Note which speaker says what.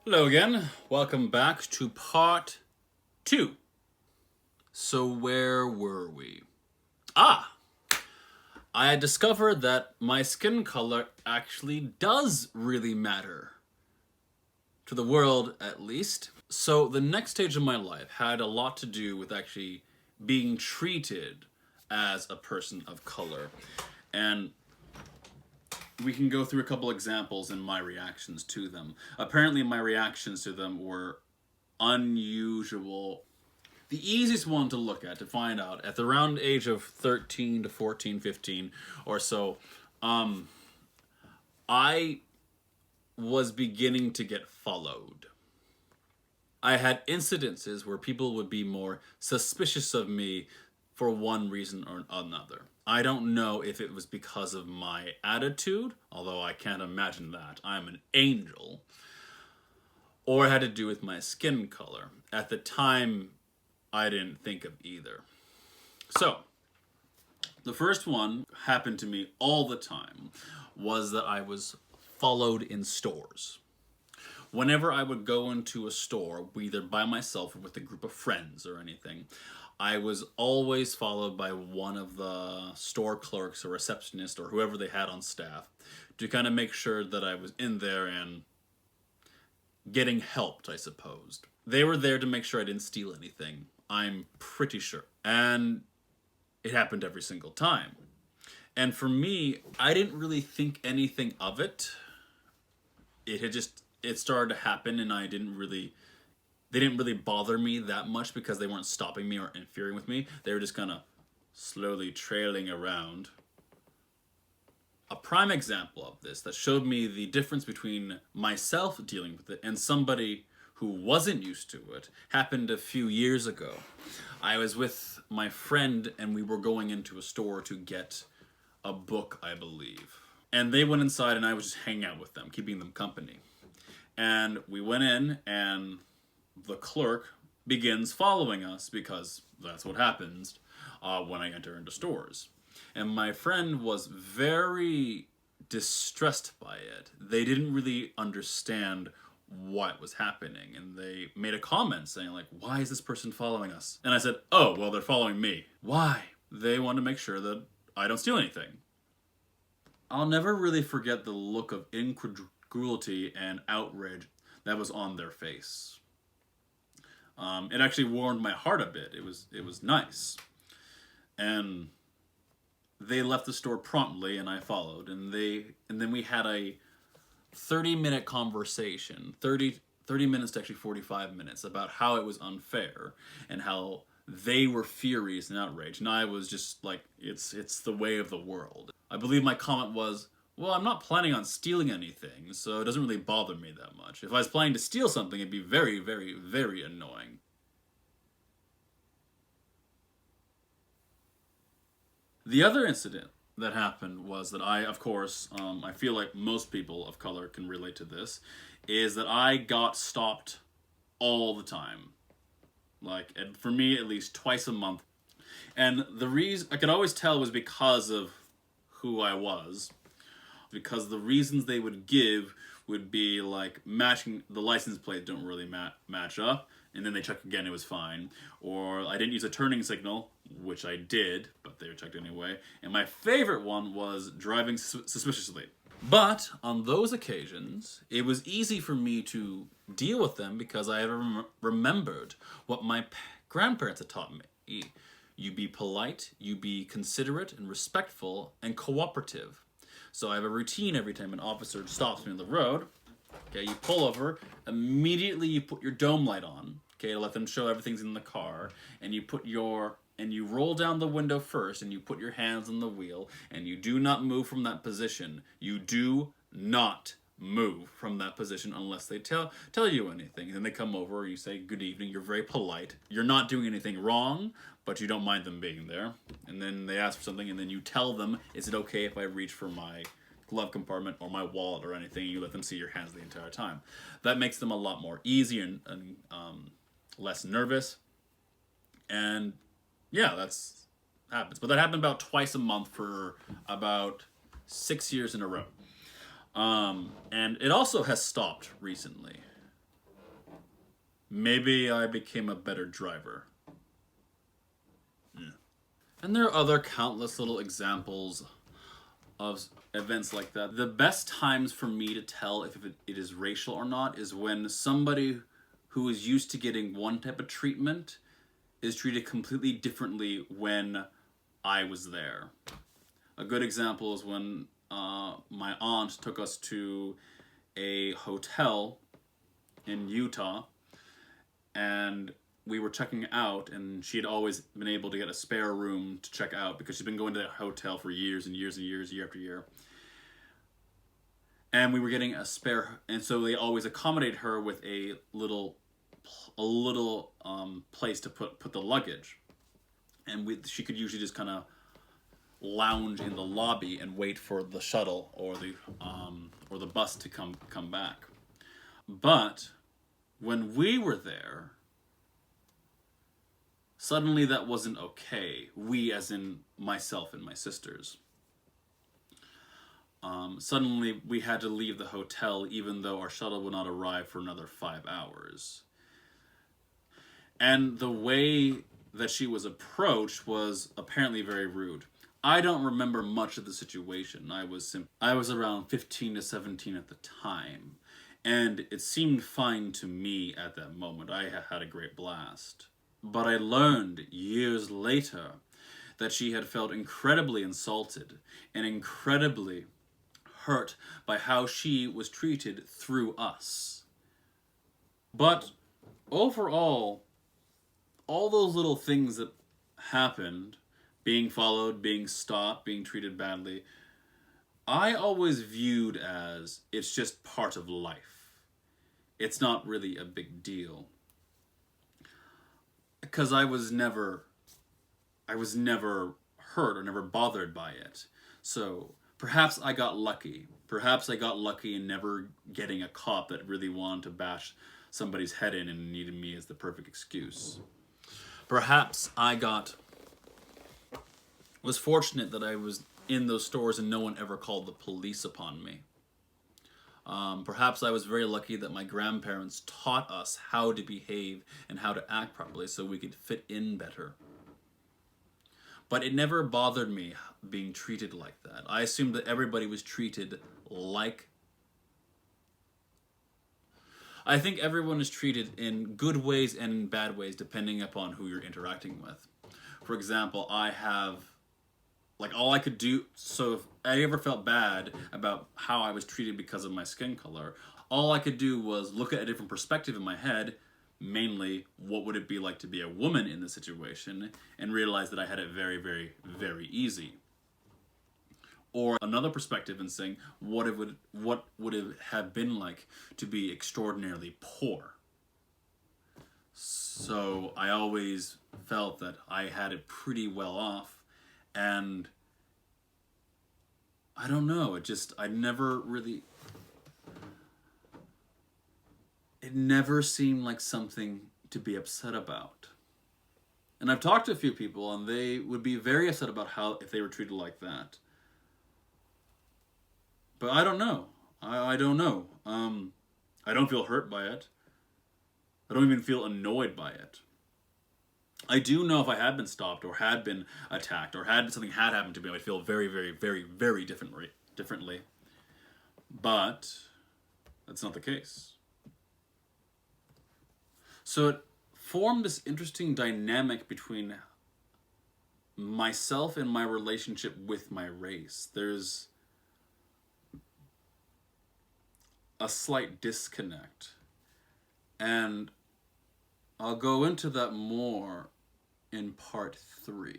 Speaker 1: Hello again. Welcome back to part 2. So where were we? Ah, I had discovered that my skin color actually does really matter. To the world, at least. So the next stage of my life had a lot to do with actually being treated as a person of color. And we can go through a couple examples in my reactions to them. Apparently, my reactions to them were unusual. The easiest one to look at to find out at the around age of 13 to 14, 15 or so, I was beginning to get followed. I had incidences where people would be more suspicious of me for one reason or another. I don't know if it was because of my attitude, although I can't imagine that. I'm an angel. Or it had to do with my skin color. At the time, I didn't think of either. So, the first one happened to me all the time was that I was followed in stores. Whenever I would go into a store, either by myself or with a group of friends or anything, I was always followed by one of the store clerks or receptionist or whoever they had on staff to kind of make sure that I was in there and getting helped, I suppose. They were there to make sure I didn't steal anything. I'm pretty sure. And it happened every single time. And for me, I didn't really think anything of it. It started to happen and they didn't really bother me that much because they weren't stopping me or interfering with me. They were just kind of slowly trailing around. A prime example of this that showed me the difference between myself dealing with it and somebody who wasn't used to it happened a few years ago. I was with my friend and we were going into a store to get a book, I believe. And they went inside and I was just hanging out with them, keeping them company. And we went in and the clerk begins following us because that's what happens when I enter into stores. And my friend was very distressed by it. They didn't really understand what was happening, and they made a comment saying like, why is this person following us? And I said, oh, well, they're following me. Why? They want to make sure that I don't steal anything. I'll never really forget the look of incredulity and outrage that was on their face. It actually warmed my heart a bit. It was nice. And they left the store promptly and I followed, and then we had a 30-minute conversation, 30 minutes to actually 45 minutes, about how it was unfair and how they were furious and outraged, and I was just like, it's the way of the world. I believe my comment was, well, I'm not planning on stealing anything, so it doesn't really bother me that much. If I was planning to steal something, it'd be very, very, very annoying. The other incident that happened was that I, of course, I feel like most people of color can relate to this, is that I got stopped all the time. Like, for me, at least twice a month. And the reason I could always tell was because of who I was. Because the reasons they would give would be like matching the license plate don't really match up, and then they check again, it was fine. Or I didn't use a turning signal, which I did, but they were checked anyway. And my favorite one was driving suspiciously. But on those occasions, it was easy for me to deal with them because I remembered what my grandparents had taught me. You be polite, you be considerate and respectful and cooperative. So I have a routine every time an officer stops me on the road. Okay, you pull over, immediately you put your dome light on, okay, to let them show everything's in the car, and you roll down the window first, and you put your hands on the wheel, and you do not move from that position. You do not move from that position unless they tell you anything. And then they come over, you say good evening, you're very polite. You're not doing anything wrong, but you don't mind them being there. And then they ask for something, and then you tell them, is it okay if I reach for my glove compartment or my wallet or anything? You let them see your hands the entire time. That makes them a lot more easy and less nervous. And yeah, that's happens. But that happened about twice a month for about 6 years in a row. And it also has stopped recently. Maybe I became a better driver. Yeah. And there are other countless little examples of events like that. The best times for me to tell if it is racial or not is when somebody who is used to getting one type of treatment is treated completely differently when I was there. A good example is when my aunt took us to a hotel in Utah, and we were checking out, and she had always been able to get a spare room to check out because she's been going to that hotel for years and years and years, year after year. And we were getting a spare, and so they always accommodate her with a little place to put the luggage, and she could usually just kind of lounge in the lobby and wait for the shuttle or the bus to come back. But when we were there, suddenly that wasn't okay. We, as in myself and my sisters. Suddenly we had to leave the hotel even though our shuttle would not arrive for another 5 hours. And the way that she was approached was apparently very rude. I don't remember much of the situation. I was around 15 to 17 at the time, and it seemed fine to me at that moment. I had a great blast. But I learned years later that she had felt incredibly insulted and incredibly hurt by how she was treated through us. But overall, all those little things that happened, being followed, being stopped, being treated badly, I always viewed as it's just part of life. It's not really a big deal. Because I was never hurt or never bothered by it. So perhaps I got lucky. Perhaps I got lucky in never getting a cop that really wanted to bash somebody's head in and needed me as the perfect excuse. Perhaps I was fortunate that I was in those stores and no one ever called the police upon me. Perhaps I was very lucky that my grandparents taught us how to behave and how to act properly so we could fit in better. But it never bothered me being treated like that. I assumed that everybody was treated like... I think everyone is treated in good ways and in bad ways depending upon who you're interacting with. For example, I have... all I could do... So if I ever felt bad about how I was treated because of my skin color, all I could do was look at a different perspective in my head, mainly what would it be like to be a woman in this situation, and realize that I had it very, very, very easy. Or another perspective and saying, what would it have been like to be extraordinarily poor? So I always felt that I had it pretty well off, and I don't know, it never seemed like something to be upset about. And I've talked to a few people, and they would be very upset about if they were treated like that. But I don't know. I don't know. I don't feel hurt by it. I don't even feel annoyed by it. I do know if I had been stopped or had been attacked or something had happened to me, I would feel very, very, very, very differently. But that's not the case. So it formed this interesting dynamic between myself and my relationship with my race. There's a slight disconnect. And I'll go into that more in part 3.